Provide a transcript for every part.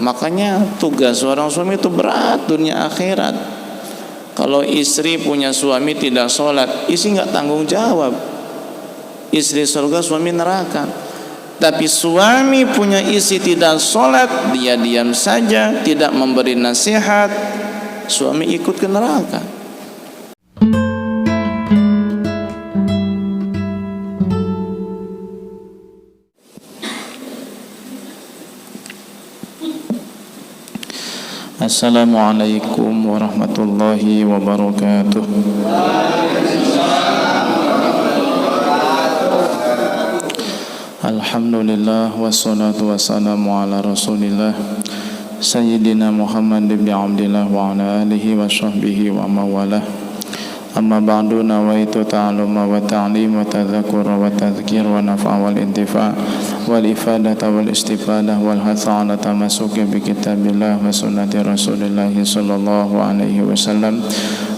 Makanya tugas seorang suami itu berat dunia akhirat. Kalau istri punya suami tidak sholat, istri nggak tanggung jawab. Istri surga, suami neraka. Tapi suami punya istri tidak sholat, dia diam saja, tidak memberi nasihat, suami ikut ke neraka. Assalamualaikum warahmatullahi wabarakatuh. Alhamdulillah wassalatu wassalamu ala rasulillah Sayyidina Muhammad ibn Abdillah wa ala alihi wa sahbihi wa mawalah. Amma ba'du, nawaitu ta'aluma wa ta'lim wa tadhakura wa tadhkir wa naf'a wal intifa' wal ifadata wal istifadah wal hatha ala tamasuki bi kitabillah wa sunnati rasulillahi sallallahu alaihi wasallam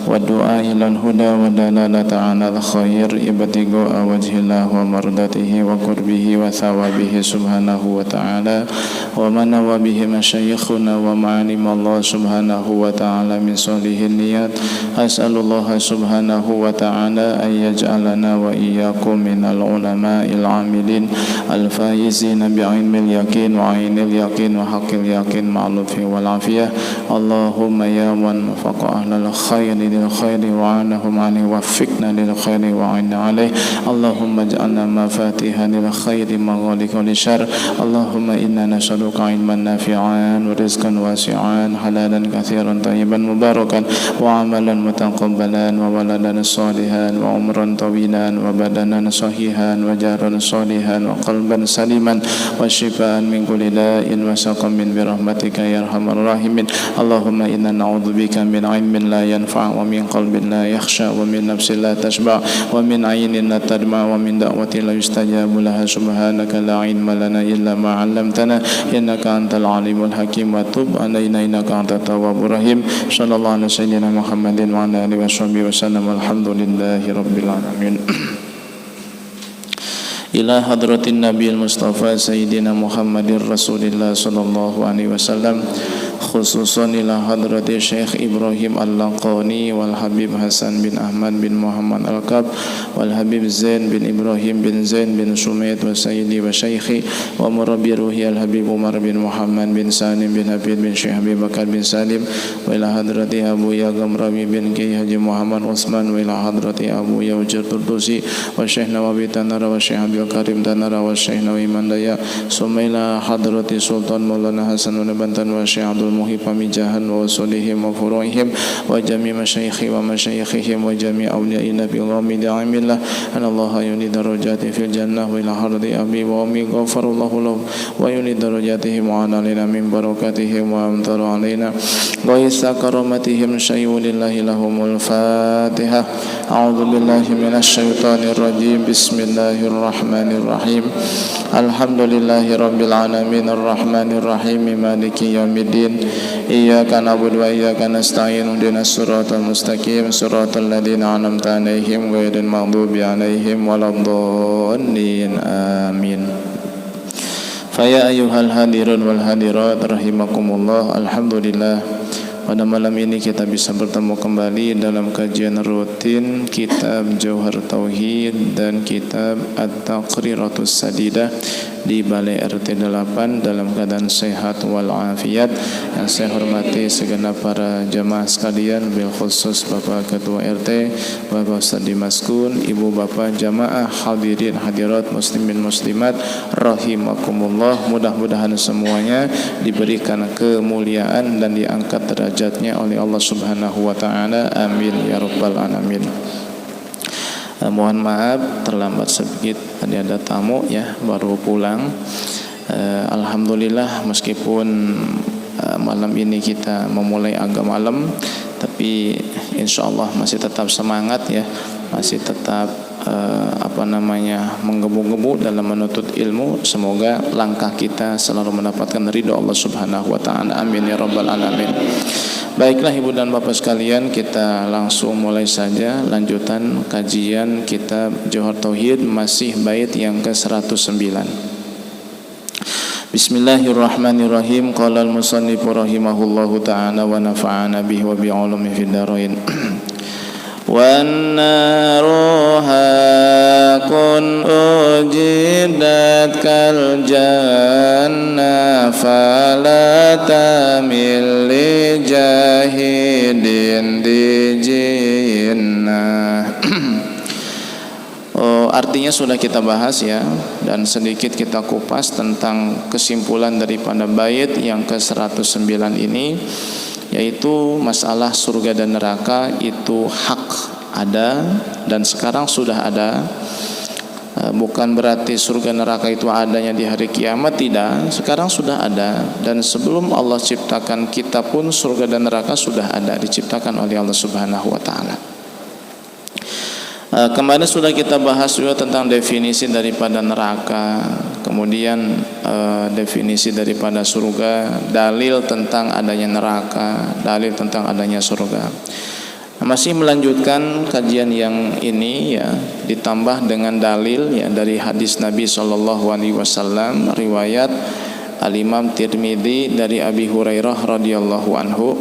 wa du'a ilal huda wa dalalata ala al-khair ibtigaa wajhillah wa mardatihi wa qurbihi wa thawabihi subhanahu wa ta'ala wa manawa bihi masyayikhuna wa ma'alim Allah subhanahu wa ta'ala min salihin niyat. As'alullah subhanahu wa ta'ala an yaj'alana wa iyyakum minal ulama'il amilin al-faizina bi'ilmil yakin wa 'ainil yakin wa haqqil yakin ma'lufi wal afiyah. Allahumma ya man wafaqa ahlal khairi lil khairi wa 'anahum 'ani waffiqna lil khairi wa 'inna 'alaih. Allahumma ij'alna mafatihan lil khairi maghaliqan lisyarr. Allahumma inna nas'aluka 'ilman nafi'an wa rizqan wasi'an halalan katsiran thayyiban mubarakan wa 'amalan mutaqabbalan wa waladan salihan wa umran tawilan wa badanan sahihan wa jaran salihan wa qalban saliman wa shifaan min kulli da'in wa saqamin bi rahmatika ya arhamar rahimin. Allahumma inna na'udzubika min 'ilmin la yanfa' wa min qalbin la yakhsha wa min nafsin la tashba' wa min 'aynin la tadma' wa min da'watin la yustajabu laha. Subhanaka la 'ilma lana illa ma 'allamtana innaka antal 'alimul hakim wa tub 'alaina innaka antat tawwabur rahim. Sallallahu alaihi sayyidina Muhammadin wa ala alihi washabbihi wasallam. Alhamdulillahi rabbil alamin. Ila hadratin Nabiil Mustafa Sayyidina Muhammadir Rasulillah sallallahu alaihi wasallam, khususan ila hadrati Syekh Ibrahim Al-Laqani wal Habib Hasan bin Ahmad bin Muhammad Al-Kab wal Habib Zain bin Ibrahim bin Zain bin Sumaid wa Sayyidi wa Syekhi wa murabbi ruhi Al-Habib Umar bin Muhammad bin Salim bin Habib bin Syekh Habib Bakar bin Salim wa ila hadrati Abu Ya Gamrawi bin Kiai Haji Muhammad Utsman wa ila hadrati Abu Ya Ujur Turtusi wa Syekh Nawawi Tanara wa Syekh Abdul Karim Tanara wa Syekh Nawawi Mandaya sumaila hadrati Sultan Maulana Hasan wa Bantan wa Syekh Abdul Muhib pamijahan wa usulihim wa furu'ihim wa jami' masyayikhi wa masyayikhihim wa jami' awliya'ina bil ghamid amillah anallaha yuni darajati fil jannah wa ila hardi abi wa ummi ghafarallahu lahu wa yuni darajatihim wa analina min barakatihim wa amtaru alaina wa isa karamatihim syayulillahi lahumul fatihah. A'udzu billahi minasy syaithanir rajim. Bismillahirrahmanirrahim. Alhamdulillahi rabbil alamin arrahmanir rahim maliki yaumiddin. Iyyaka na'budu wa iyyaka nasta'in. Ihdinas siratal mustaqim siratal ladzina an'amta 'alaihim ghairil maghdubi 'alaihim waladdallin. Amin. Faya ayyuhal hadirun wal hadirat rahimakumullah. Alhamdulillah, pada malam ini kita bisa bertemu kembali dalam kajian rutin kitab Jauhar Tauhid dan kitab At-Taqriratus Sadidah di Balai RT 8 dalam keadaan sehat walafiat. Yang saya hormati segenap para jamaah sekalian, bil khusus Bapak Ketua RT, Bapak Ustaz Dimaskun, Ibu Bapak jamaah hadirin hadirat muslimin muslimat rahimakumullah. Mudah-mudahan semuanya diberikan kemuliaan dan diangkat derajatnya oleh Allah Subhanahu wa taala. Amin ya rabbal alamin. Mohon maaf terlambat sedikit, tadi ada tamu ya, baru pulang. Alhamdulillah, meskipun malam ini kita memulai agak malam, tapi insya Allah masih tetap semangat ya, masih tetap menggebu-gebu dalam menuntut ilmu. Semoga langkah kita selalu mendapatkan ridho Allah Subhanahu wa taala. Amin ya rabbal alamin. Baiklah ibu dan bapak sekalian, kita langsung mulai saja lanjutan kajian kitab Jauhar Tauhid, masih bait yang ke-109. Bismillahirrahmanirrahim. Qala al-musannif rahimahullahu ta'ala wa nafa'ana bihi wa bi'ulumi fid dharain. Wan naru hakun ujidat kal jannah fala tamil li jahidin di jinnah. Artinya sudah kita bahas ya, dan sedikit kita kupas tentang kesimpulan daripada bait yang ke-109 ini, yaitu masalah surga dan neraka itu hak ada dan sekarang sudah ada. Bukan berarti surga neraka itu adanya di hari kiamat, tidak. Sekarang sudah ada, dan sebelum Allah ciptakan kita pun surga dan neraka sudah ada, diciptakan oleh Allah Subhanahu wa taala. Kemarin sudah kita bahas juga tentang definisi daripada neraka, kemudian definisi daripada surga, dalil tentang adanya neraka, dalil tentang adanya surga. Masih melanjutkan kajian yang ini ya, ditambah dengan dalil ya dari hadis Nabi SAW, riwayat Al-Imam Tirmidzi dari Abi Hurairah radhiyallahu anhu.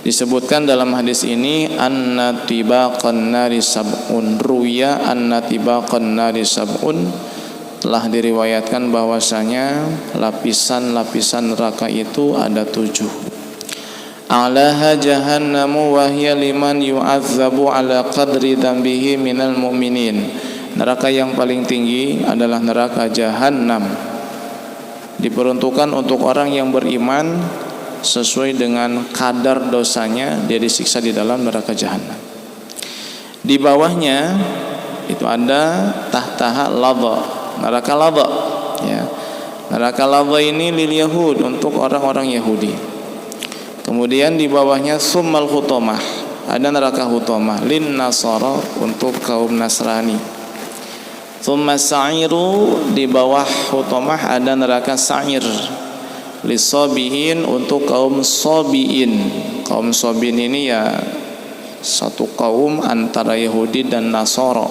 Disebutkan dalam hadis ini anna tibaqan nari sab'un, ruya anna tibaqan nari sab'un, telah diriwayatkan bahwasanya lapisan-lapisan neraka itu ada 7. A'laha jahannamu wa hiya liman yu'adzabu ala qadri dzambihi minal mu'minin. Neraka yang paling tinggi adalah neraka Jahannam, diperuntukkan untuk orang yang beriman sesuai dengan kadar dosanya, dia disiksa di dalam neraka Jahannam. Di bawahnya itu ada tahtaha ladha, neraka ladha ya. Neraka ladha ini lil yahud, untuk orang-orang Yahudi. Kemudian di bawahnya summal hutamah, ada neraka hutamah lin nasara, untuk kaum Nasrani. Tsumma sa'iru, di bawah hutamah ada neraka sa'ir lisabiin, untuk kaum sabiin. Kaum sabiin ini ya satu kaum antara Yahudi dan Nasara,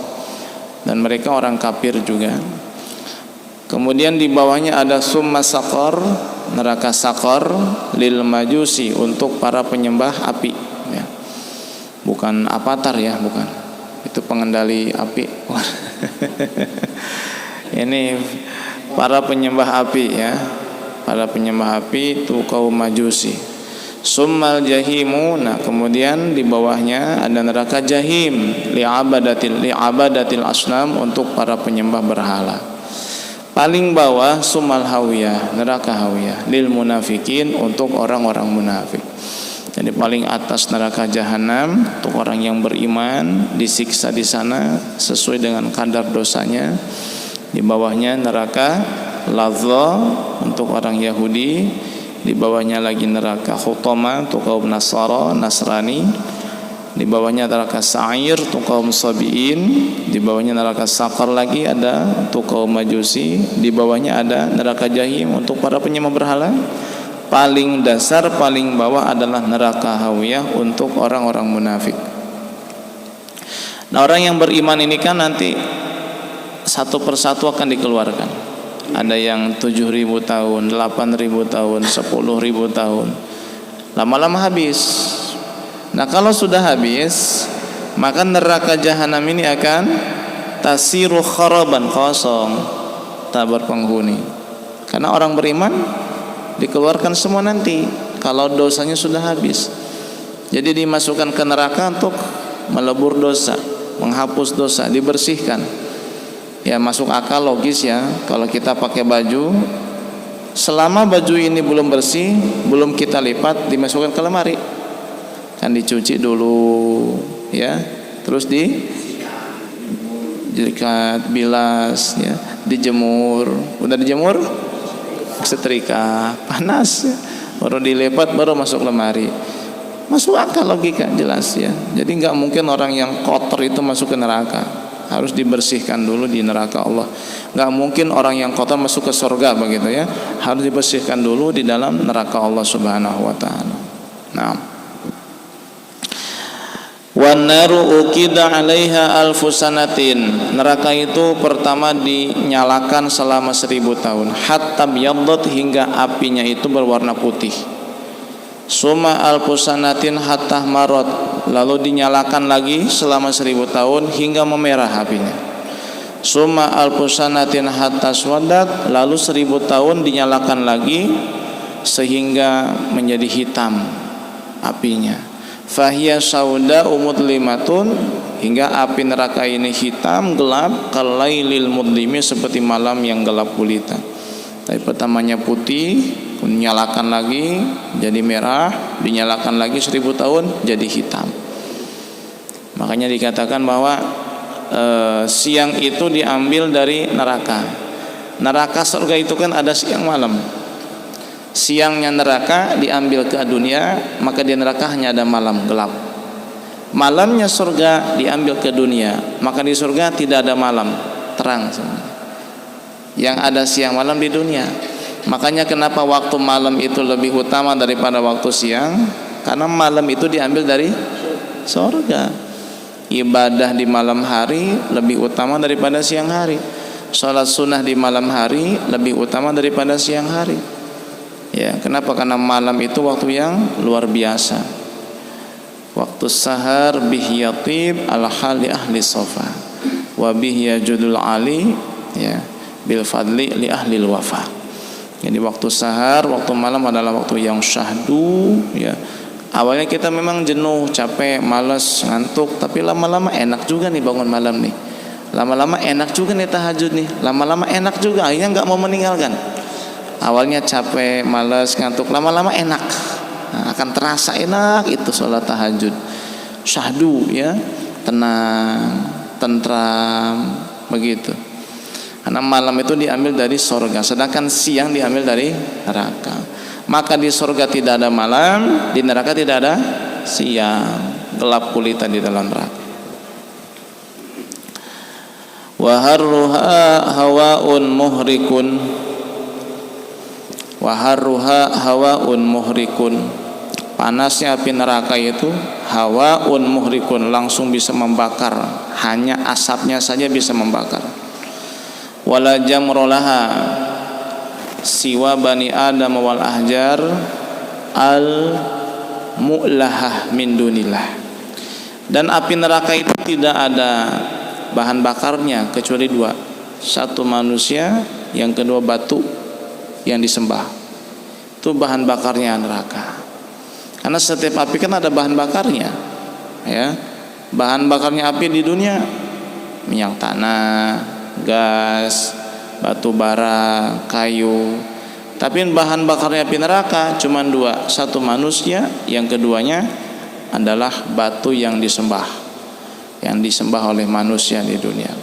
dan mereka orang kafir juga. Kemudian di bawahnya ada summa saqar, neraka saqar lil majusi, untuk para penyembah api ya. Bukan avatar ya, bukan. Itu pengendali api. Ini para penyembah api ya. Para penyembah api itu kaum majusi. Summal jahimu, nah kemudian di bawahnya ada neraka jahim li'abadatil asnam, untuk para penyembah berhala. Paling bawah summal hawiyah, neraka hawiyah lil munafikin, untuk orang-orang munafik. Jadi paling atas neraka Jahannam untuk orang yang beriman, disiksa di sana sesuai dengan kadar dosanya. Di bawahnya neraka Ladha untuk orang Yahudi, di bawahnya lagi neraka Hutama untuk kaum Nasrani, di bawahnya neraka Sa'ir untuk kaum Sabiin, di bawahnya neraka Saqar lagi ada untuk kaum Majusi, di bawahnya ada neraka Jahim untuk para penyembah berhala. Paling dasar, paling bawah adalah neraka Hawiyah untuk orang-orang munafik. Nah, orang yang beriman ini kan nanti satu persatu akan dikeluarkan. Ada yang 7.000 tahun, 8.000 tahun, 10.000 tahun. Lama-lama habis. Nah, kalau sudah habis, maka neraka Jahannam ini akan tasiru kharaban, kosong, tak berpenghuni. Karena orang beriman dikeluarkan semua nanti kalau dosanya sudah habis. Jadi dimasukkan ke neraka untuk melebur dosa, menghapus dosa, dibersihkan. Ya masuk akal, logis ya. Kalau kita pakai baju, selama baju ini belum bersih, belum kita lipat, dimasukkan ke lemari, kan dicuci dulu ya, terus diikat, bilas ya, dijemur. Udah dijemur, setrika, panas ya, baru dilipat, baru masuk lemari. Masuk akal, logika, jelas ya. Jadi nggak mungkin orang yang kotor itu masuk ke neraka, harus dibersihkan dulu di neraka Allah. Nggak mungkin orang yang kotor masuk ke surga begitu ya, harus dibersihkan dulu di dalam neraka Allah Subhanahu wa taala. Nah, Wan naru uqida 'alaiha alfusanatin. Neraka itu pertama dinyalakan selama 1000 tahun. Hatta biyaddat, hingga apinya itu berwarna putih. Summa alfusanatin hatta marot. Lalu dinyalakan lagi selama 1000 tahun hingga memerah apinya. Summa alfusanatin hatta swadat. Lalu 1000 tahun dinyalakan lagi sehingga menjadi hitam apinya. Fahiya sauda mudlimatun, hingga api neraka ini hitam gelap, kalailil mudlimi, seperti malam yang gelap gulita. Tapi pertamanya putih, dinyalakan lagi jadi merah, dinyalakan lagi 1000 tahun jadi hitam. Makanya dikatakan bahwa siang itu diambil dari neraka. Neraka surga itu kan ada siang malam. Siangnya neraka diambil ke dunia, maka di neraka hanya ada malam gelap. Malamnya surga diambil ke dunia, maka di surga tidak ada malam, terang semuanya. Yang ada siang malam di dunia. Makanya kenapa waktu malam itu lebih utama daripada waktu siang? Karena malam itu diambil dari surga. Ibadah di malam hari lebih utama daripada siang hari. Salat sunnah di malam hari lebih utama daripada siang hari. Ya, kenapa? Karena malam itu waktu yang luar biasa. Waktu sahar bihi yatib ala hali ahli sofa, wa bihi yajudul ali, ya, bil fadli li ahli wafa. Jadi waktu sahar, waktu malam adalah waktu yang syahdu, ya. Awalnya kita memang jenuh, capek, malas, ngantuk, tapi lama-lama enak juga nih bangun malam nih. Lama-lama enak juga nih tahajud nih. Lama-lama enak juga, akhirnya nggak mau meninggalkan. Awalnya capek, malas, ngantuk, lama-lama enak. Nah, akan terasa enak itu sholat tahajud. Syahdu, ya, tenang, tentram, begitu. Karena malam itu diambil dari surga, sedangkan siang diambil dari neraka. Maka di surga tidak ada malam, di neraka tidak ada siang, gelap gulita di dalam neraka. Wa harruha hawaun muhrikun. Wa harruha hawaun muhrikun. Panasnya api neraka itu hawaun muhrikun, langsung bisa membakar, hanya asapnya saja bisa membakar. Wala jamrolaha siwa bani adam wal ahjar al mu'lahah min dunillah. Dan api neraka itu tidak ada bahan bakarnya kecuali dua. Satu manusia, yang kedua batu yang disembah. Itu bahan bakarnya neraka. Karena setiap api kan ada bahan bakarnya, ya. Bahan bakarnya api di dunia minyak tanah, gas, batu bara, kayu. Tapi bahan bakarnya api neraka cuma dua. Satu manusia, yang keduanya adalah batu yang disembah, yang disembah oleh manusia di dunia.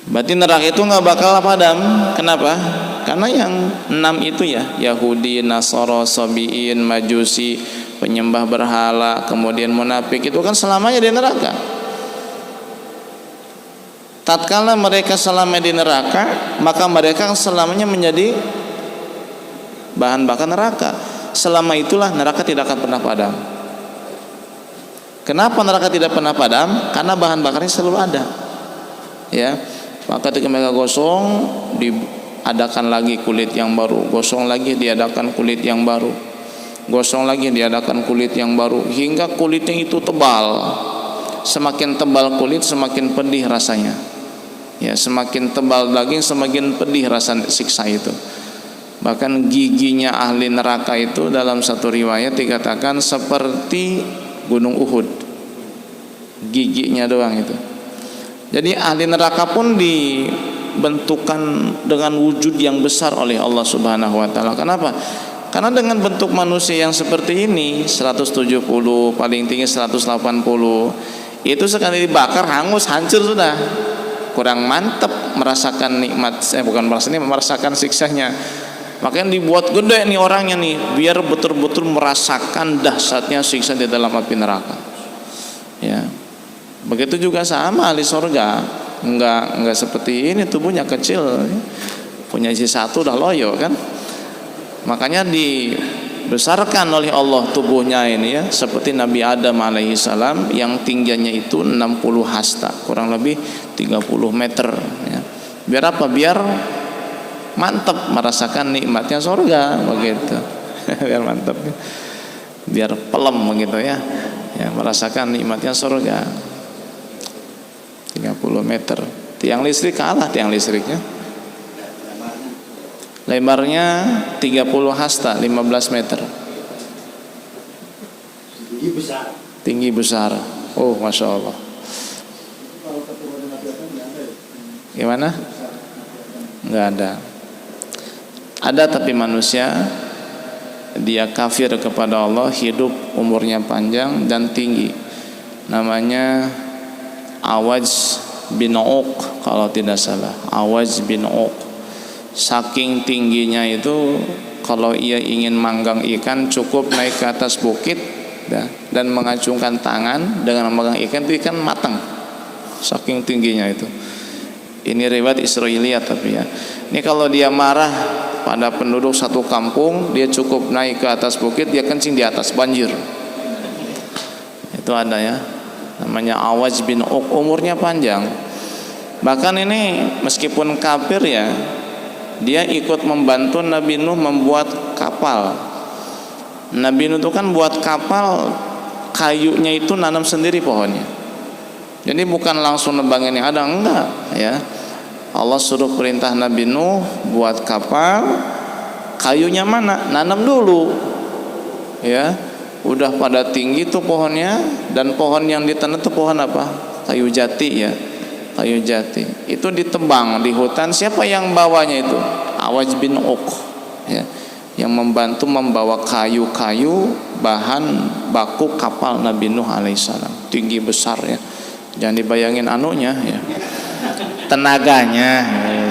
Berarti neraka itu nggak bakal padam. Kenapa? Karena yang 6 itu, ya, Yahudi, Nasara, Sabiin, Majusi, penyembah berhala, kemudian munafik, itu kan selamanya di neraka. Tatkala mereka selama di neraka, maka mereka selamanya menjadi bahan bakar neraka. Selama itulah neraka tidak akan pernah padam. Kenapa neraka tidak pernah padam? Karena bahan bakarnya selalu ada, ya. Maka ketika mereka gosong, diadakan lagi kulit yang baru, gosong lagi diadakan kulit yang baru, gosong lagi diadakan kulit yang baru, hingga kulitnya itu tebal. Semakin tebal kulit, semakin pedih rasanya, ya. Semakin tebal daging, semakin pedih rasa siksa itu. Bahkan giginya ahli neraka itu dalam satu riwayat dikatakan seperti gunung Uhud, giginya doang itu. Jadi ahli neraka pun dibentukkan dengan wujud yang besar oleh Allah Subhanahu wa taala. Kenapa? Karena dengan bentuk manusia yang seperti ini, 170, paling tinggi 180, itu sekali dibakar hangus, hancur sudah. Kurang mantap merasakan nikmat, merasakan siksanya. Makanya dibuat gede nih orangnya nih, biar betul-betul merasakan dahsyatnya siksa di dalam api neraka. Ya. Begitu juga sama ahli surga, enggak seperti ini, tubuhnya kecil, punya isi satu udah loyo kan. Makanya dibesarkan oleh Allah tubuhnya ini ya, seperti Nabi Adam alaihissalam yang tingginya itu 60 hasta, kurang lebih 30 meter ya. Biar apa? Biar mantap merasakan nikmatnya surga begitu. Biar mantap, biar pelem begitu ya, ya merasakan nikmatnya surga. 30 meter. Tiang listrik kalah tiang listriknya. Lebarnya 30 hasta, 15 meter. Tinggi besar. Oh, masya Allah. Gimana? Nggak ada. Ada tapi manusia dia kafir kepada Allah, hidup umurnya panjang dan tinggi. Namanya Awaj bin Uq kalau tidak salah. Awaj bin Uq. Saking tingginya itu kalau ia ingin manggang ikan cukup naik ke atas bukit dan mengacungkan tangan dengan memegang ikan, itu ikan matang. Saking tingginya itu. Ini riwayat Israiliyat tapi ya. Ini kalau dia marah pada penduduk satu kampung, dia cukup naik ke atas bukit, dia kencing di atas, banjir. Itu ada ya. Namanya Awaj bin Uq, umurnya panjang. Bahkan ini meskipun kafir ya, dia ikut membantu Nabi Nuh membuat kapal. Nabi Nuh itu kan buat kapal, kayunya itu nanam sendiri pohonnya. Jadi bukan langsung nebangin yang ada, enggak ya. Allah suruh perintah Nabi Nuh buat kapal, kayunya mana? Nanam dulu. Ya. Udah pada tinggi tuh pohonnya, dan pohon yang ditanam tuh pohon apa? Kayu jati ya. Kayu jati itu ditebang di hutan. Siapa yang bawanya itu? Awaj bin Uq ya, yang membantu membawa kayu-kayu bahan baku kapal Nabi Nuh alaihissalam. Tinggi besar ya, jangan dibayangin anunya ya, tenaganya ya.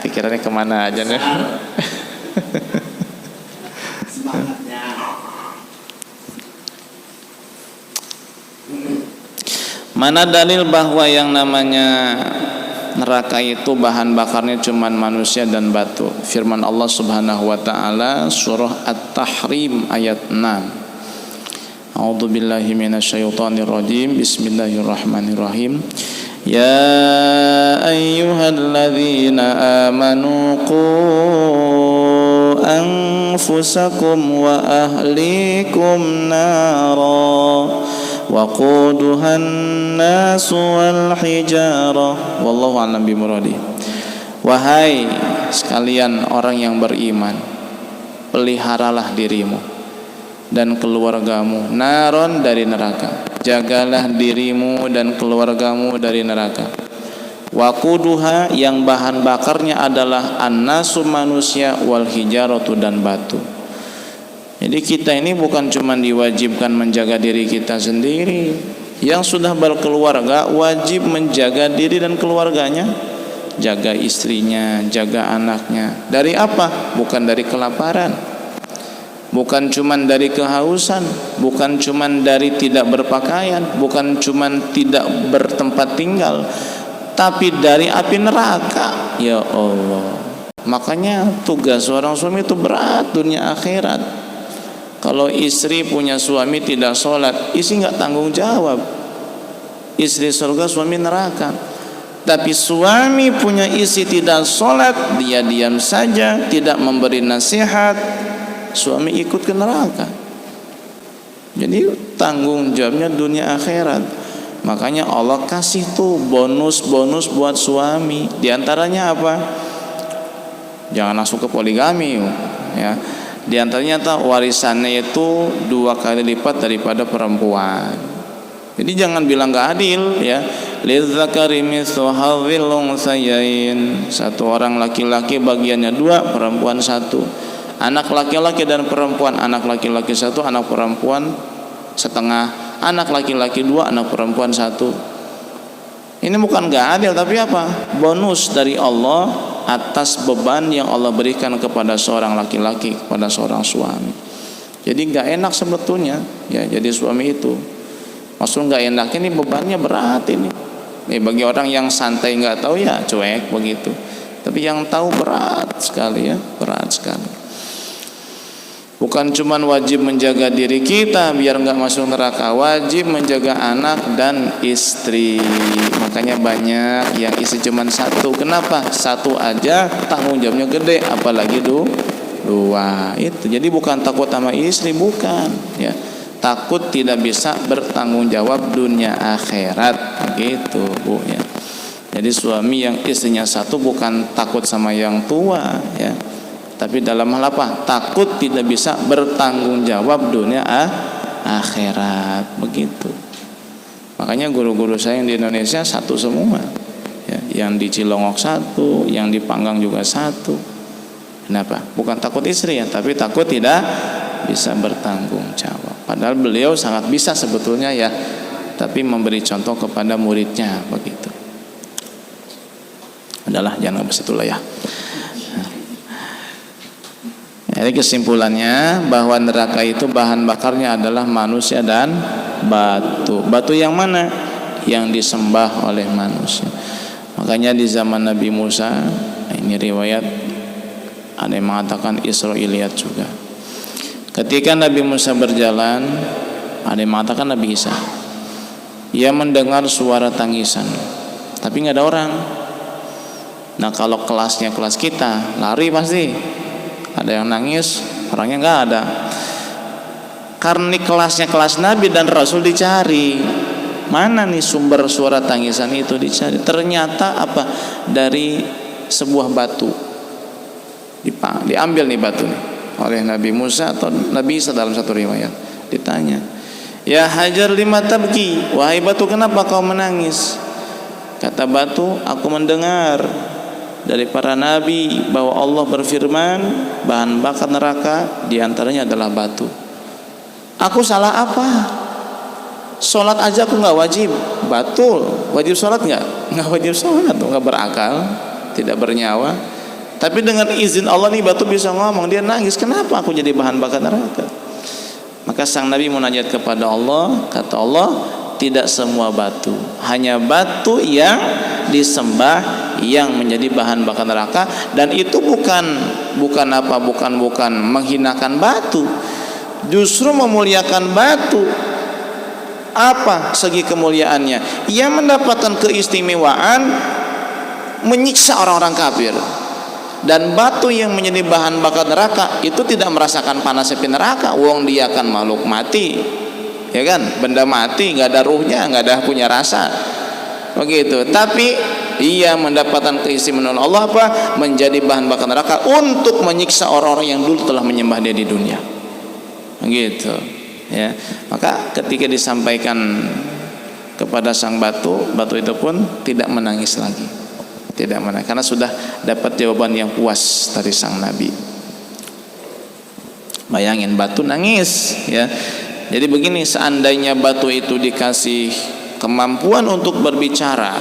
Pikirannya kemana aja nih. Mana dalil bahwa yang namanya neraka itu bahan bakarnya cuman manusia dan batu? Firman Allah Subhanahu wa taala surah At-Tahrim ayat 6. A'udzu billahi minasyaitonir rajim. Bismillahirrahmanirrahim. Ya ayyuhalladzina amanu qu anfusakum wa ahlikum nara waquduhan nasu wal hijarah wallahu a'lam bimuradi. Wahai sekalian orang yang beriman, peliharalah dirimu dan keluargamu naron dari neraka. Jagalah dirimu dan keluargamu dari neraka. Waquduha, yang bahan bakarnya adalah annasu, manusia, wal hijaratu, dan batu. Jadi kita ini bukan cuma diwajibkan menjaga diri kita sendiri. Yang sudah berkeluarga wajib menjaga diri dan keluarganya. Jaga istrinya, jaga anaknya. Dari apa? Bukan dari kelaparan, bukan cuma dari kehausan, bukan cuma dari tidak berpakaian, bukan cuma tidak bertempat tinggal, tapi dari api neraka. Ya Allah. Makanya tugas seorang suami itu berat dunia akhirat. Kalau istri punya suami tidak sholat, istri nggak tanggung jawab. Istri surga, suami neraka. Tapi suami punya istri tidak sholat, dia diam saja, tidak memberi nasihat, suami ikut ke neraka. Jadi tanggung jawabnya dunia akhirat. Makanya Allah kasih tuh bonus-bonus buat suami. Di antaranya apa? Jangan langsung ke poligami ya. Di antaranya warisannya itu 2 kali lipat daripada perempuan. Jadi jangan bilang gak adil ya. Lidzakari mithlu hadzil unthayain. Satu orang laki-laki bagiannya 2, perempuan 1. Anak laki-laki dan perempuan, anak laki-laki 1, anak perempuan setengah. Anak laki-laki 2, anak perempuan 1. Ini bukan gak adil, tapi apa? Bonus dari Allah atas beban yang Allah berikan kepada seorang laki-laki, kepada seorang suami. Jadi gak enak sebetulnya ya jadi suami itu. Maksud gak enaknya ini bebannya berat ini. Bagi orang yang santai gak tahu ya cuek begitu. Tapi yang tahu berat sekali ya, berat sekali. Bukan cuman wajib menjaga diri kita biar nggak masuk neraka, wajib menjaga anak dan istri. Makanya banyak yang istri cuman satu. Kenapa? Satu aja tanggung jawabnya gede, apalagi dua. Itu. Jadi bukan takut sama istri, bukan. Ya, takut tidak bisa bertanggung jawab dunia akhirat, gitu Bu. Ya. Jadi suami yang istrinya satu bukan takut sama yang tua, ya. Tapi dalam hal apa? Takut tidak bisa bertanggung jawab dunia akhirat, begitu. Makanya guru-guru saya yang di Indonesia satu semua, ya. Yang di Cilongok satu, yang di Panggang juga satu. Kenapa? Bukan takut istri ya, tapi takut tidak bisa bertanggung jawab. Padahal beliau sangat bisa sebetulnya ya, tapi memberi contoh kepada muridnya, begitu. Adalah jangan bahas itulah ya. Jadi kesimpulannya bahwa neraka itu bahan bakarnya adalah manusia dan batu. Batu yang mana? Yang disembah oleh manusia. Makanya di zaman Nabi Musa, ini riwayat ada yang mengatakan Israiliyat juga. Ketika Nabi Musa berjalan, ada yang mengatakan Nabi Isa, ia mendengar suara tangisan, tapi nggak ada orang. Nah kalau kelasnya kelas kita, lari pasti. Ada yang nangis, orangnya nggak ada. Karena kelasnya kelas Nabi dan Rasul dicari. Mana nih sumber suara tangisan itu dicari. Ternyata apa? Dari sebuah batu. Diambil nih batu nih oleh Nabi Musa atau Nabi Isa dalam satu riwayat. Ditanya, ya Hajar lima tabki, wahai batu kenapa kau menangis? Kata batu, aku mendengar dari para nabi bahwa Allah berfirman bahan bakar neraka diantaranya adalah batu. Aku salah apa? Sholat aja aku nggak wajib. Betul, wajib sholat nggak wajib sholat, nggak berakal, tidak bernyawa. Tapi dengan izin Allah nih batu bisa ngomong. Dia nangis, kenapa aku jadi bahan bakar neraka? Maka sang nabi munajat kepada Allah. Kata Allah, tidak semua batu, hanya batu yang disembah yang menjadi bahan bakar neraka. Dan itu bukan menghinakan batu, justru memuliakan batu. Apa segi kemuliaannya? Ia mendapatkan keistimewaan menyiksa orang-orang kafir. Dan batu yang menjadi bahan bakar neraka itu tidak merasakan panas api neraka. Wong dia kan makhluk mati, ya kan, benda mati, nggak ada ruhnya, nggak ada punya rasa, begitu. Tapi ia mendapatkan keistimewaan Allah apa? Menjadi bahan bakar neraka untuk menyiksa orang-orang yang dulu telah menyembah dia di dunia, begitu. Ya, maka ketika disampaikan kepada sang batu, batu itu pun tidak menangis lagi, tidak menangis, karena sudah dapat jawaban yang puas dari sang nabi. Bayangin batu nangis, ya. Jadi begini, seandainya batu itu dikasih kemampuan untuk berbicara,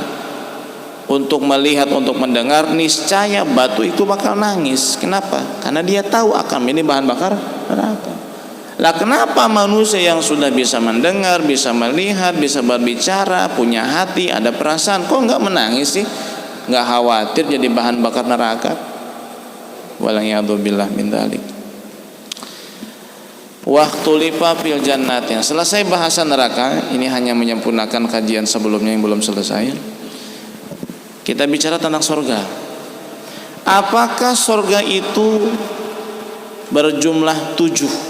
untuk melihat, untuk mendengar, niscaya batu itu bakal nangis. Kenapa? Karena dia tahu akan ini bahan bakar neraka. Lah kenapa manusia yang sudah bisa mendengar, bisa melihat, bisa berbicara, punya hati, ada perasaan, kok nggak menangis sih? Nggak khawatir jadi bahan bakar neraka? Wala'iyadzubillah min dzalik. Waktu lipa fil jannat. Yang selesai bahasan neraka, ini hanya menyempurnakan kajian sebelumnya yang belum selesai. Kita bicara tentang surga. Apakah surga itu berjumlah 7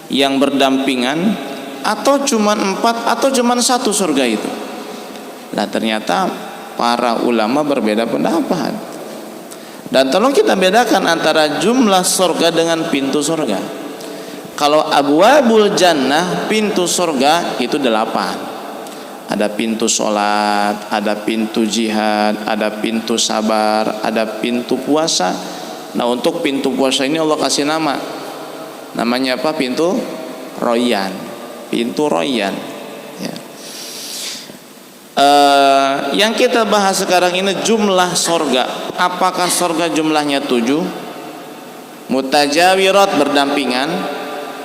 yang berdampingan, atau cuma 4, atau cuma 1 surga itu? Nah ternyata para ulama berbeda pendapat. Dan tolong kita bedakan antara jumlah surga dengan pintu surga. Kalau abwabul jannah, pintu surga itu 8. Ada pintu sholat, ada pintu jihad, ada pintu sabar, ada pintu puasa. Nah untuk pintu puasa ini Allah kasih nama. Namanya apa? Pintu Royan. Pintu Royan, ya. Yang kita bahas sekarang ini jumlah surga. Apakah surga jumlahnya 7? Mutajawirat, berdampingan,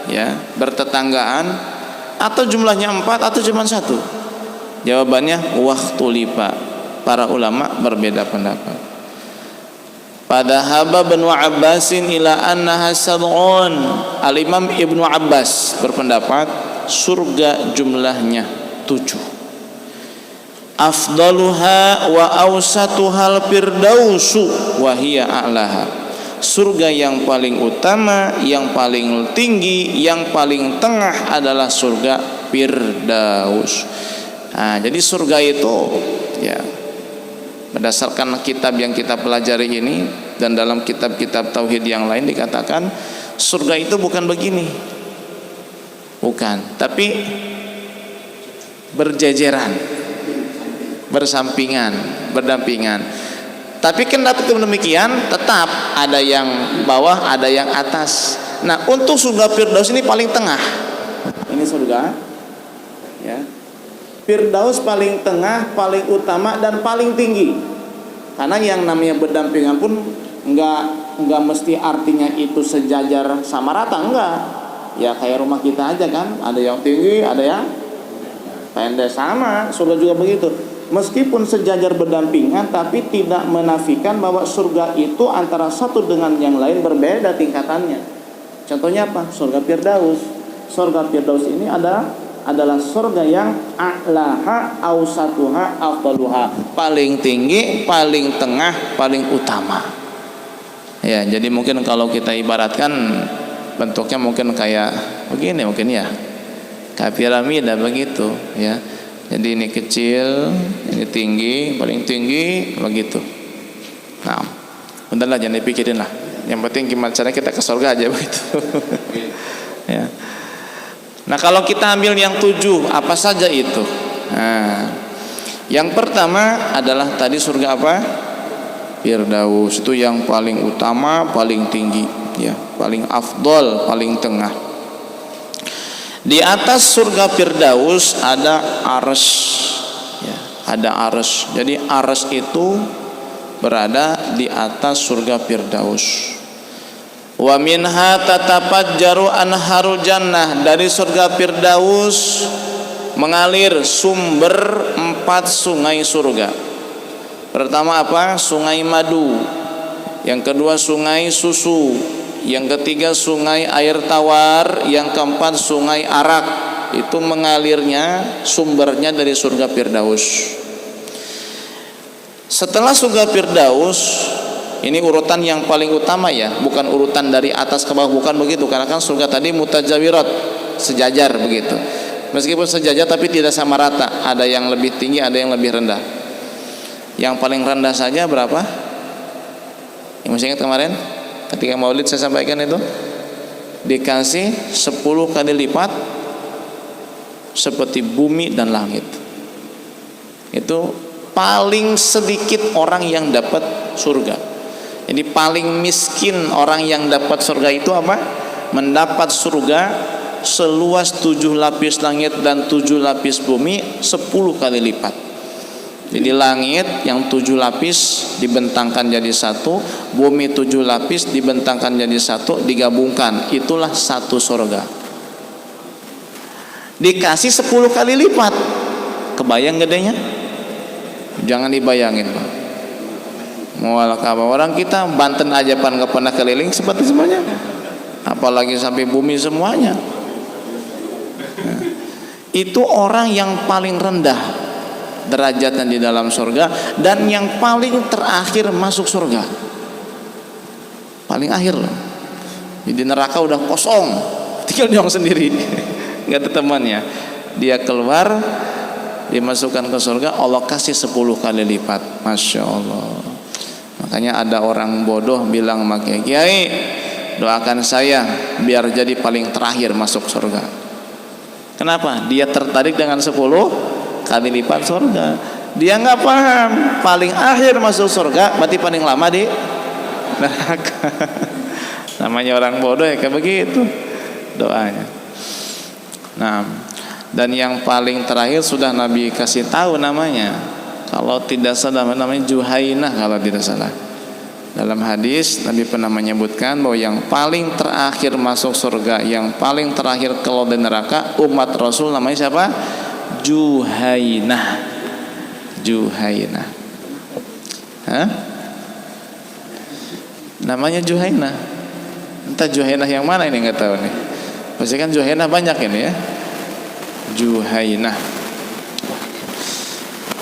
ya, bertetanggaan, atau jumlahnya 4, atau cuma 1? Jawabannya waktu lipa. Para ulama berbeda pendapat. Fadhahaba Ibnu Abbasin ila annaha sab'un. Al-Imam Ibnu Abbas berpendapat surga jumlahnya 7. Afdaluha wa awsatuhal firdausu wa hiya a'laha. Surga yang paling utama, yang paling tinggi, yang paling tengah adalah surga Firdaus. Nah, jadi surga itu ya berdasarkan kitab yang kita pelajari ini dan dalam kitab-kitab tauhid yang lain dikatakan surga itu bukan begini. Bukan, tapi berjejeran, bersampingan, berdampingan. Tapi kendati demikian tetap ada yang bawah, ada yang atas. Nah, untuk surga Firdaus ini paling tengah. Ini surga ya. Firdaus paling tengah, paling utama dan paling tinggi. Karena yang namanya berdampingan pun enggak mesti artinya itu sejajar sama rata, enggak. Ya kayak rumah kita aja kan, ada yang tinggi, ada yang pendek, sama. Surga juga begitu. Meskipun sejajar berdampingan, tapi tidak menafikan bahwa surga itu antara satu dengan yang lain berbeda tingkatannya. Contohnya apa? Surga Firdaus. Surga Firdaus ini adalah surga yang a'laha awsatuha afdaluha, paling tinggi, paling tengah, paling utama. Ya, jadi mungkin kalau kita ibaratkan bentuknya mungkin kayak begini mungkin ya. Kayak piramida begitu ya. Jadi ini kecil, ini tinggi, paling tinggi begitu. Nah, udahlah jangan dipikirin lah. Yang penting gimana caranya kita ke surga aja begitu. Ya. Nah, kalau kita ambil yang 7, apa saja itu? Nah, yang pertama adalah tadi surga apa? Firdaus. Itu yang paling utama, paling tinggi, ya, paling afdol, paling tengah. Di atas surga Firdaus ada arsy, ya, ada arsy. Jadi arsy itu berada di atas surga Firdaus. Wa minha tatafajjaru anharul jannah. Dari surga Firdaus mengalir sumber 4 sungai surga. Pertama apa? Sungai madu. Yang kedua sungai susu. Yang ketiga sungai air tawar. Yang keempat sungai arak. Itu mengalirnya sumbernya dari surga Firdaus. Setelah surga Firdaus, ini urutan yang paling utama ya, bukan urutan dari atas ke bawah, bukan begitu. Karena kan surga tadi mutajawirat, sejajar begitu. Meskipun sejajar tapi tidak sama rata. Ada yang lebih tinggi, ada yang lebih rendah. Yang paling rendah saja berapa? Yang masih ingat kemarin ketika Maulid saya sampaikan itu, dikasih 10 kali lipat seperti bumi dan langit. Itu paling sedikit orang yang dapat surga. Jadi paling miskin orang yang dapat surga itu apa? Mendapat surga seluas 7 lapis langit dan 7 lapis bumi 10 kali lipat. Jadi langit yang 7 lapis dibentangkan jadi 1, bumi 7 lapis dibentangkan jadi 1, digabungkan, itulah 1 surga. Dikasih 10 kali lipat. Kebayang gedenya? Jangan dibayangin, Pak. Mual kabar orang kita Banten aja pan nggak pernah keliling seperti semuanya, apalagi sampai bumi semuanya. Nah, itu orang yang paling rendah derajatnya di dalam surga dan yang paling terakhir masuk surga, paling akhir. Di neraka udah kosong, tinggal dia sendiri, nggak ada temannya. Dia keluar, dimasukkan ke surga, Allah kasih 10 kali lipat. Masya Allah. Makanya ada orang bodoh bilang sama Kiai, doakan saya biar jadi paling terakhir masuk surga. Kenapa? Dia tertarik dengan 10 kali lipat surga. Dia nggak paham paling akhir masuk surga berarti paling lama di neraka. Namanya orang bodoh ya kayak begitu doanya. Nah, dan yang paling terakhir sudah Nabi kasih tahu namanya. Kalau tidak salah namanya Juhainah kalau tidak salah. Dalam hadis Nabi pernah menyebutkan bahwa yang paling terakhir masuk surga, yang paling terakhir keluar dari neraka umat Rasul namanya siapa? Juhainah. Juhainah. Hah? Namanya Juhainah. Entah Juhainah yang mana ini nggak tahu nih. Pasti kan Juhainah banyak ini ya. Juhainah.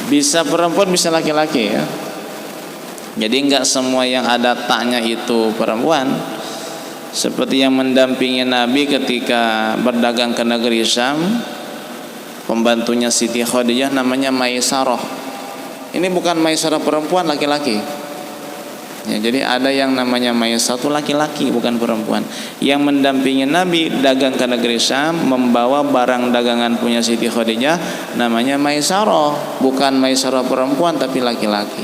Bisa perempuan, bisa laki-laki ya. Jadi nggak semua yang ada taknya itu perempuan. Seperti yang mendampingi Nabi ketika berdagang ke negeri Syam, pembantunya Siti Khadijah namanya Maisarah. Ini bukan Maisarah perempuan, laki-laki. Ya, jadi ada yang namanya Maisarah itu laki-laki, bukan perempuan. Yang mendampingi Nabi dagang ke negeri Syam, membawa barang dagangan punya Siti Khadijah, namanya Maisarah, bukan Maisarah perempuan tapi laki-laki.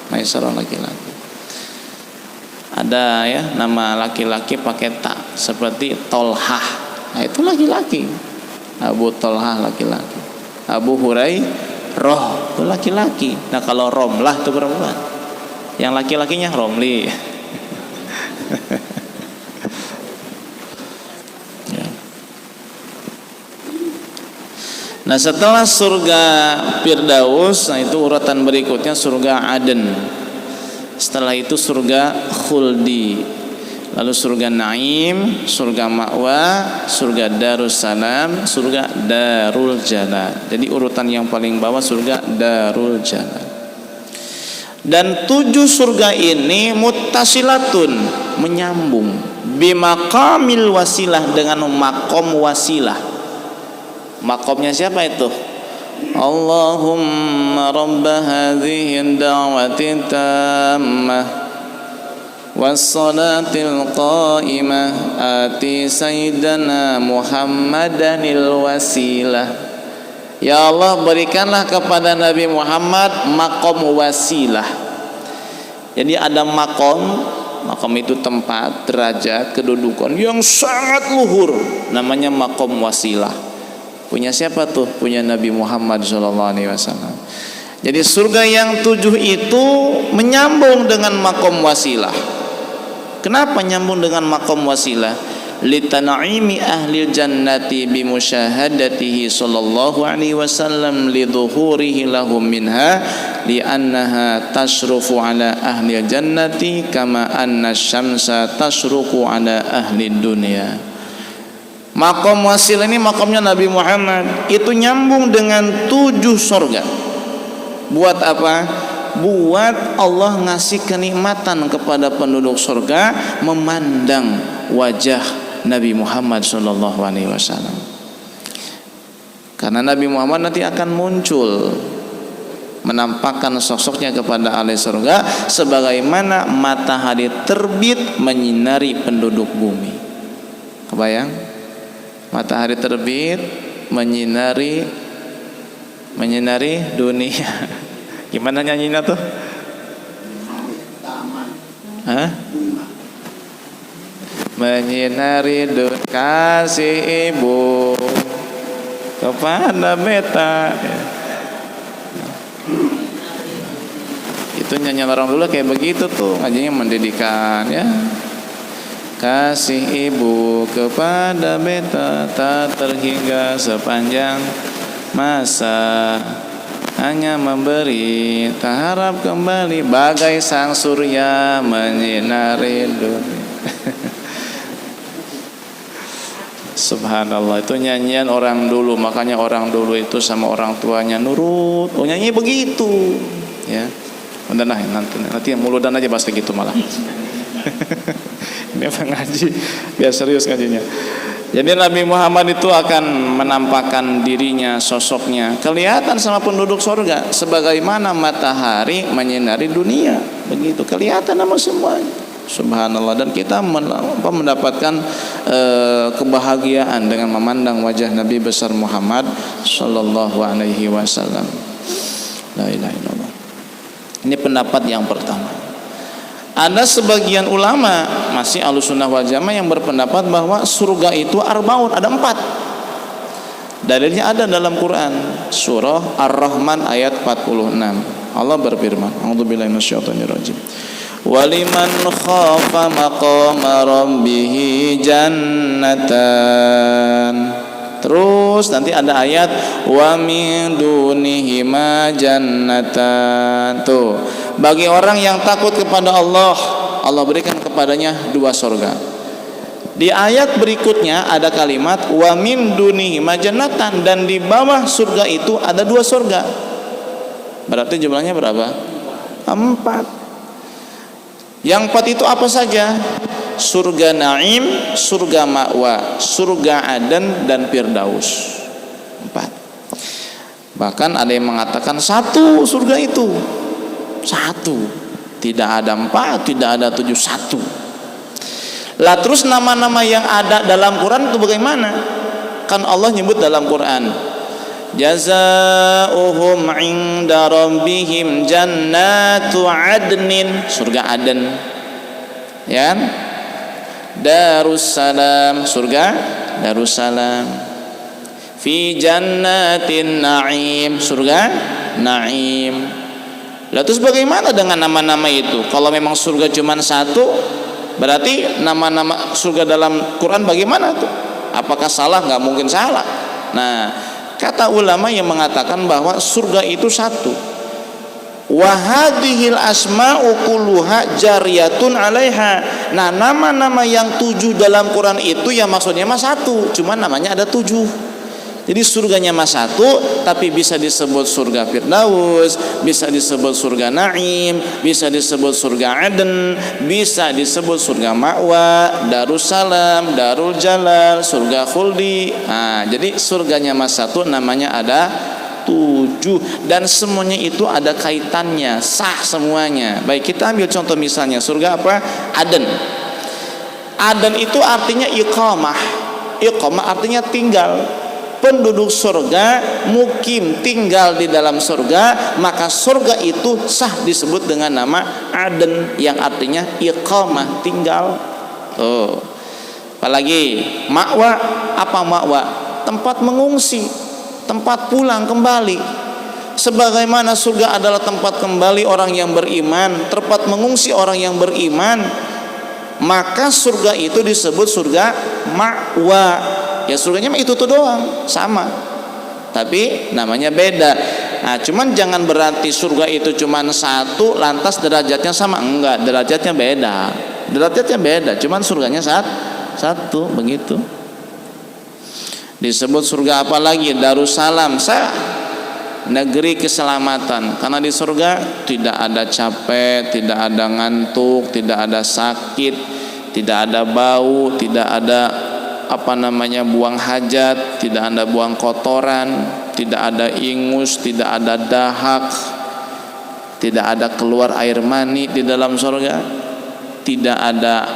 Maisarah laki-laki. Ada ya nama laki-laki pakai ta, seperti Tolhah. Nah, itu laki-laki. Abu Tolhah laki-laki. Abu Hurairah itu laki-laki. Nah, kalau Romlah itu perempuan. Yang laki-lakinya Romli. Ya. Nah, setelah surga Firdaus, nah itu urutan berikutnya surga Aden. Setelah itu surga Khuldi, lalu surga Naim, surga Ma'wa, surga Darussalam, surga Darul Jannah. Jadi urutan yang paling bawah surga Darul Jannah. Dan 7 surga ini muttasilatun, menyambung, bimaqamil wasilah, dengan makom wasilah. Makomnya siapa itu? Allahumma rabba hadhihi da'wati tammah wassalatil qa'imah ati sayyidana Muhammadanil wasilah. Ya Allah, berikanlah kepada Nabi Muhammad makom wasilah. Jadi ada makom itu tempat, derajat, kedudukan yang sangat luhur, namanya makom wasilah. Punya siapa tuh? Punya Nabi Muhammad SAW. Jadi surga yang 7 itu menyambung dengan makom wasilah. Kenapa nyambung dengan makom wasilah? Litana'imi ahli jannati bimusyahadatihi sallallahu alaihi wasallam lidhuhurihi lahum minha li'annaha tashrufu ala ahli jannati kama anna syamsa tashruku ala ahli dunia. Makom wasilah ini makomnya Nabi Muhammad, itu nyambung dengan 7 surga. Buat apa? Buat Allah ngasih kenikmatan kepada penduduk surga memandang wajah Nabi Muhammad SAW. Karena Nabi Muhammad nanti akan muncul menampakkan sosoknya kepada ahli surga sebagaimana matahari terbit menyinari penduduk bumi. Kebayang? Matahari terbit menyinari dunia. Gimana nyanyinya tuh? Hah? Menyinari kasih ibu kepada beta. Itu nyanyian orang dulu kayak begitu tuh, ngajinya mendidikan ya. Kasih ibu kepada beta tak terhingga sepanjang masa, hanya memberi tak harap kembali, bagai sang surya menyinari dunia. Subhanallah, itu nyanyian orang dulu. Makanya orang dulu itu sama orang tuanya nurut. Oh, nyanyi begitu ya. Udah nah, nanti muludan aja bahas gitu malah. Ini apa ngaji? Biar serius ngajinya. Jadi Nabi Muhammad itu akan menampakkan dirinya, sosoknya kelihatan sama penduduk surga sebagaimana matahari menyinari dunia. Begitu kelihatan sama semuanya. Subhanallah. Dan kita mendapatkan kebahagiaan dengan memandang wajah Nabi besar Muhammad sallallahu alaihi wasallam. La ilaha illallah. Ini pendapat yang pertama. Ada sebagian ulama masih Ahlussunnah wal Jamaah yang berpendapat bahwa surga itu arbaun, ada 4. Dalilnya ada dalam Quran, surah Ar-Rahman ayat 46. Allah berfirman, a'udzubillahi minasyaitonirrajim. Waliman khafa maqama rabbih jannatan. Terus nanti ada ayat wa min dunihima jannatan. Tuh, bagi orang yang takut kepada Allah, Allah berikan kepadanya dua surga. Di ayat berikutnya ada kalimat wa min dunihi majannatan, dan di bawah surga itu ada dua surga. Berarti jumlahnya berapa? 4. Yang 4 itu apa saja? Surga Naim, surga Ma'wa, surga Aden, dan Firdaus. 4. Bahkan ada yang mengatakan 1 surga itu. 1. Tidak ada 4, tidak ada 7, 1. Lah terus nama-nama yang ada dalam Quran itu bagaimana? Kan Allah nyebut dalam Quran, jazaohum inda rabbihim jannatu adnin, surga Aden, ya kan? Darussalam, surga Darussalam. Fi jannatin na'im, surga Naim. Lah terus bagaimana dengan nama-nama itu? Kalau memang surga cuma 1, berarti nama-nama surga dalam Quran bagaimana tuh? Apakah salah? Nggak mungkin salah. Nah, kata ulama yang mengatakan bahwa surga itu 1. Wa hadhil asma'u kulluha jariyatun 'alaiha. Nah, nama-nama yang 7 dalam Quran itu yang maksudnya mah 1, cuman namanya ada 7. Jadi surganya mah 1, tapi bisa disebut surga Firdaus, bisa disebut surga Naim, bisa disebut surga Aden, bisa disebut surga Ma'wa, Darussalam, Darul Jalal, surga Khuldi. Nah, jadi surganya mah 1, namanya ada 7, dan semuanya itu ada kaitannya, sah semuanya. Baik, kita ambil contoh misalnya surga apa? Aden. Aden itu artinya iqamah. Iqamah artinya tinggal. Penduduk surga mukim, tinggal di dalam surga, maka surga itu sah disebut dengan nama Aden yang artinya iqamah, tinggal. Oh. Apalagi Ma'wa, apa Ma'wa? Tempat mengungsi, tempat pulang kembali. Sebagaimana surga adalah tempat kembali orang yang beriman, tempat mengungsi orang yang beriman, maka surga itu disebut surga Ma'wa. Ya surganya itu tuh doang, sama, tapi namanya beda. Nah, cuman jangan berarti surga itu cuman 1 lantas derajatnya sama. Enggak, derajatnya beda. Derajatnya beda, cuman surganya 1 begitu. Disebut surga apa lagi? Darussalam, negeri keselamatan. Karena di surga tidak ada capek, tidak ada ngantuk, tidak ada sakit, tidak ada bau, tidak ada buang hajat, tidak ada buang kotoran, tidak ada ingus, tidak ada dahak, tidak ada keluar air mani di dalam surga, tidak ada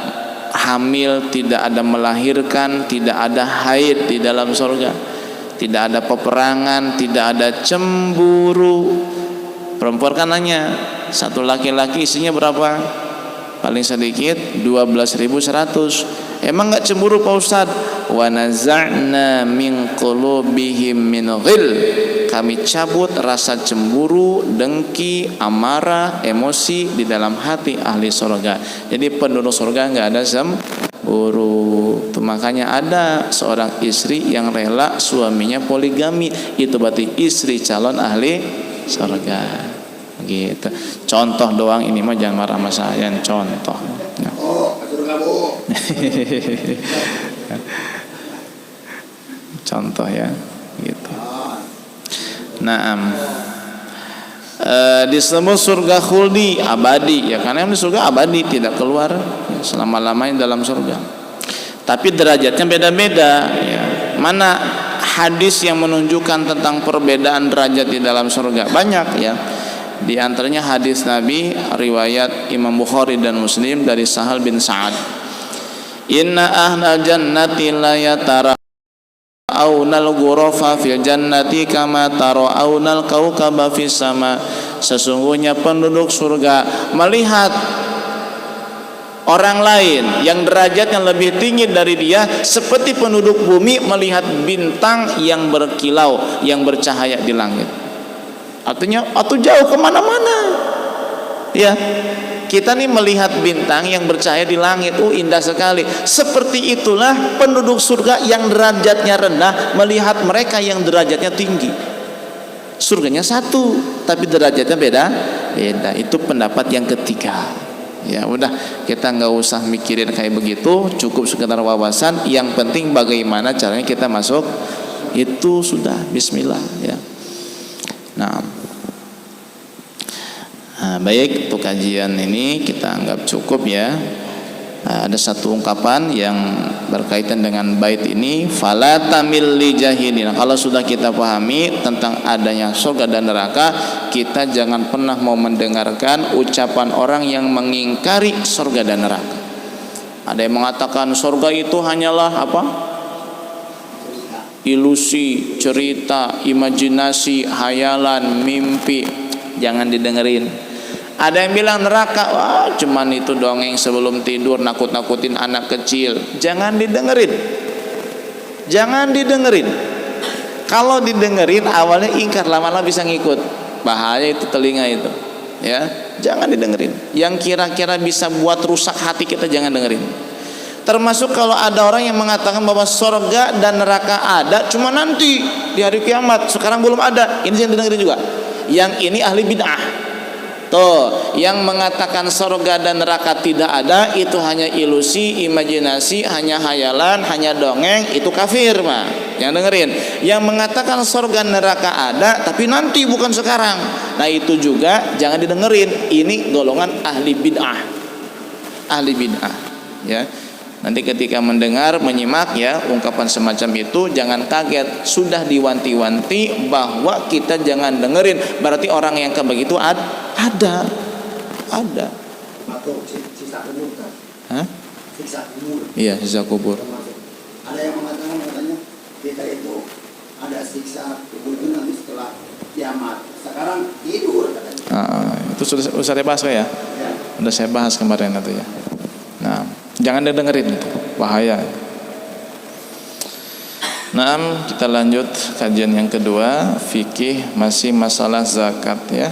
hamil, tidak ada melahirkan, tidak ada haid di dalam surga, tidak ada peperangan, tidak ada cemburu. Perempuan kan nanya, satu laki-laki isinya berapa? Paling sedikit 12.100. Emang nggak cemburu Pak Ustad? Wa naza'na min qulubihim min ghil. Kami cabut rasa cemburu, dengki, amarah, emosi di dalam hati ahli surga. Jadi penduduk surga nggak ada cemburu. Itu makanya ada seorang istri yang rela suaminya poligami. Itu berarti istri calon ahli surga. Gitu. Contoh doang, ini mah jangan marah sama saya, contoh. Contoh ya, gitu. Naam. Disebut surga khuldi, abadi ya, karena di surga abadi, tidak keluar selama-lamanya dalam surga. Tapi derajatnya beda-beda ya. Mana hadis yang menunjukkan tentang perbedaan derajat di dalam surga? Banyak ya. Di antaranya hadis Nabi riwayat Imam Bukhari dan Muslim dari Sahal bin Sa'ad. Inna ahlal jannati la yatara'awnal ghurafa fil jannati kama tara'awnal kawkaba fis sama. Sesungguhnya penduduk surga melihat orang lain yang derajatnya lebih tinggi dari dia, seperti penduduk bumi melihat bintang yang berkilau, yang bercahaya di langit. Artinya atau jauh kemana-mana ya, kita nih melihat bintang yang bercahaya di langit, indah sekali. Seperti itulah penduduk surga yang derajatnya rendah melihat mereka yang derajatnya tinggi. Surganya 1 tapi derajatnya beda. Itu pendapat yang ketiga Ya udah, kita nggak usah mikirin kayak begitu, cukup sekedar wawasan. Yang penting bagaimana caranya kita masuk, itu sudah bismillah ya. Nah, baik, untuk kajian ini kita anggap cukup ya. Ada satu ungkapan yang berkaitan dengan bait ini, fala tamil li jahilin. Kalau sudah kita pahami tentang adanya surga dan neraka, kita jangan pernah mau mendengarkan ucapan orang yang mengingkari surga dan neraka. Ada yang mengatakan surga itu hanyalah apa? Ilusi, cerita, imajinasi, hayalan, mimpi. Jangan didengerin. Ada yang bilang neraka, wah cuman itu dongeng sebelum tidur, nakut-nakutin anak kecil. Jangan didengerin. Jangan didengerin. Kalau didengerin awalnya ingkar, lama-lama bisa ngikut. Bahaya itu telinga itu. Ya, jangan didengerin. Yang kira-kira bisa buat rusak hati kita jangan dengerin. Termasuk kalau ada orang yang mengatakan bahwa surga dan neraka ada cuma nanti di hari kiamat, sekarang belum ada. Ini jangan didengerin juga. Yang ini ahli bid'ah. Tuh, yang mengatakan surga dan neraka tidak ada, itu hanya ilusi, imajinasi, hanya hayalan, hanya dongeng, itu kafir mah. Yang dengerin. Yang mengatakan surga neraka ada tapi nanti bukan sekarang. Nah, itu juga jangan didengerin. Ini golongan ahli bid'ah. Ahli bid'ah, ya. Nanti ketika mendengar, menyimak ya ungkapan semacam itu, jangan kaget, sudah diwanti-wanti bahwa kita jangan dengerin. Berarti orang yang kayak begitu ada. Atau sisa kubur kan? Hah? Sisa kubur. Iya, sisa kubur. Ada yang mengatakan katanya kita itu ada siksa kubur itu nanti setelah kiamat. Sekarang tidur katanya. Itu sudah saya bahas ya? Ya. Udah saya bahas kemarin itu ya. Nah, jangan dengerin itu, bahaya. Nah, kita lanjut kajian yang kedua, fikih masih masalah zakat ya.